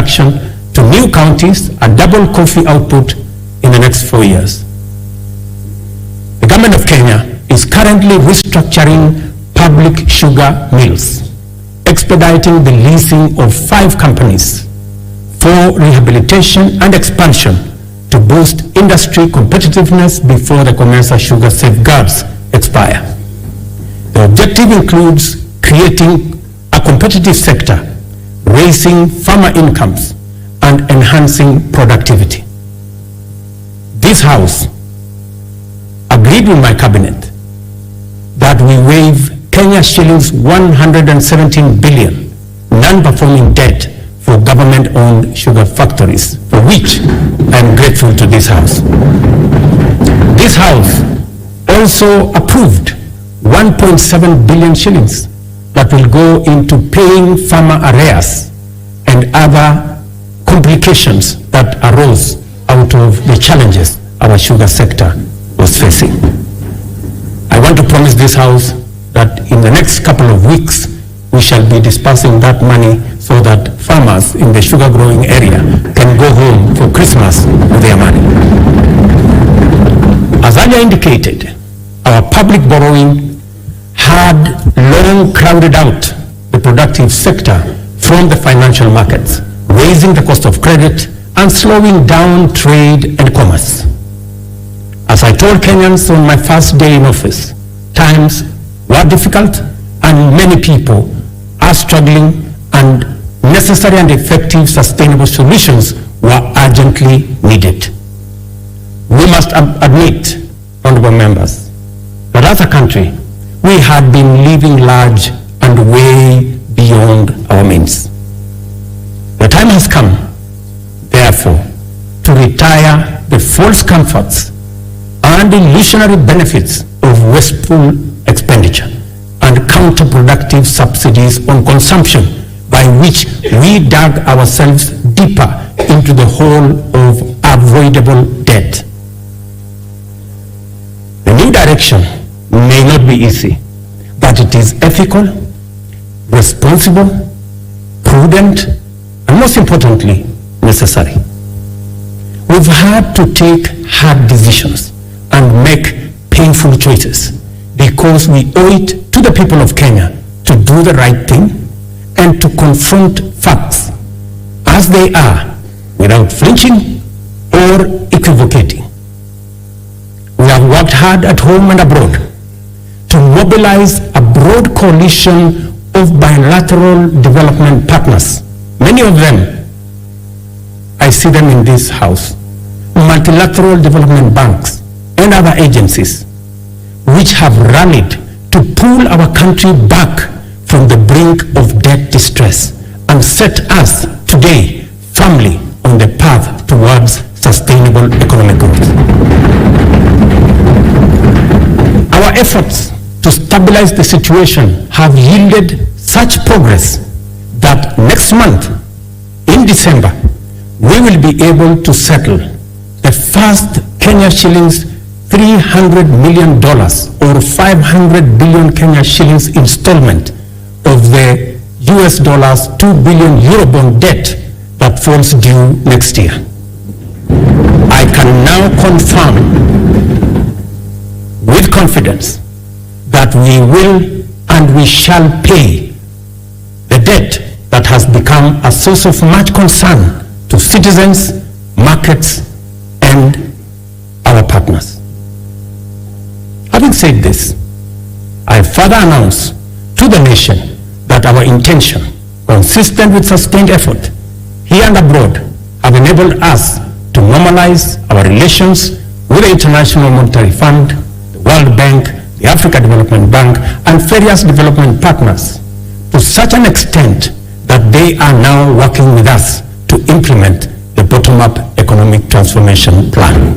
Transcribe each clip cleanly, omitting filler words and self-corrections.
production to new counties and double coffee output in the next 4 years. The government of Kenya is currently restructuring public sugar mills, expediting the leasing of 5 companies for rehabilitation and expansion to boost industry competitiveness before the Commercial Sugar Safeguards expire. The objective includes creating a competitive sector, raising farmer incomes, and enhancing productivity. This House agreed with my cabinet that we waive Kenya shillings 117 billion non-performing debt for government-owned sugar factories, for which I am grateful to this House. This House also approved 1.7 billion shillings that will go into paying farmer arrears and other complications that arose out of the challenges our sugar sector was facing. I want to promise this House that in the next couple of weeks, we shall be dispersing that money so that farmers in the sugar growing area can go home for Christmas with their money. As earlier indicated, our public borrowing had long crowded out the productive sector from the financial markets, raising the cost of credit and slowing down trade and commerce. As I told Kenyans on my first day in office, times were difficult and many people are struggling, and necessary and effective sustainable solutions were urgently needed. We must admit, honorable members, that as a country, we had been living large and way beyond our means. The time has come, therefore, to retire the false comforts and illusionary benefits of wasteful expenditure and counterproductive subsidies on consumption, by which we dug ourselves deeper into the hole of avoidable debt. The new direction may not be easy, but it is ethical, responsible, prudent, and most importantly, necessary. We've had to take hard decisions and make painful choices because we owe it to the people of Kenya to do the right thing and to confront facts as they are without flinching or equivocating. We have worked hard at home and abroad to mobilize a broad coalition of bilateral development partners. Many of them, I see them in this House, multilateral development banks and other agencies, which have rallied to pull our country back from the brink of debt distress and set us today firmly on the path towards sustainable economic growth. Our efforts to stabilize the situation have yielded such progress that next month, in December, we will be able to settle the first Kenya shillings $300 million or 500 billion Kenya shillings installment of the US dollars 2 billion Eurobond debt that falls due next year. I can now confirm with confidence that we will and we shall pay the debt that has become a source of much concern to citizens, markets, and our partners. Having said this, I further announce to the nation that our intention, consistent with sustained effort here and abroad, have enabled us to normalize our relations with the International Monetary Fund, the World Bank, the Africa Development Bank, and various development partners to such an extent that they are now working with us to implement the bottom-up economic transformation plan.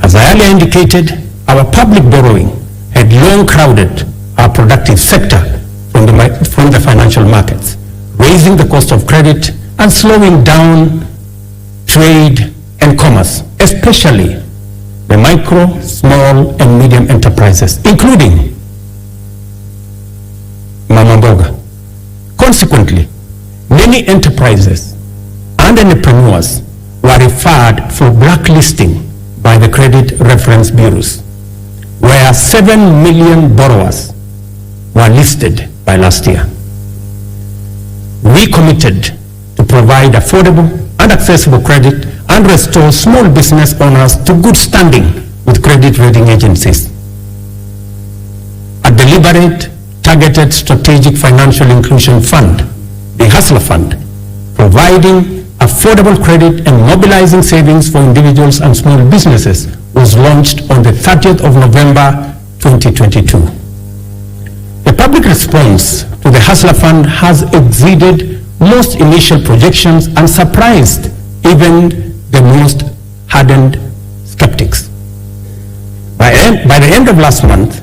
As I earlier indicated, our public borrowing had long crowded our productive sector from the financial markets, raising the cost of credit and slowing down trade and commerce, especially the micro, small, and medium enterprises, including Mama Mboga. Consequently, enterprises and entrepreneurs were referred for blacklisting by the credit reference bureaus, where 7 million borrowers were listed by last year. We committed to provide affordable and accessible credit and restore small business owners to good standing with credit rating agencies. A deliberate, targeted strategic financial inclusion fund, the Hustler Fund, providing affordable credit and mobilizing savings for individuals and small businesses, was launched on the 30th of November 2022. The public response to the Hustler Fund has exceeded most initial projections and surprised even the most hardened skeptics. By the end of last month,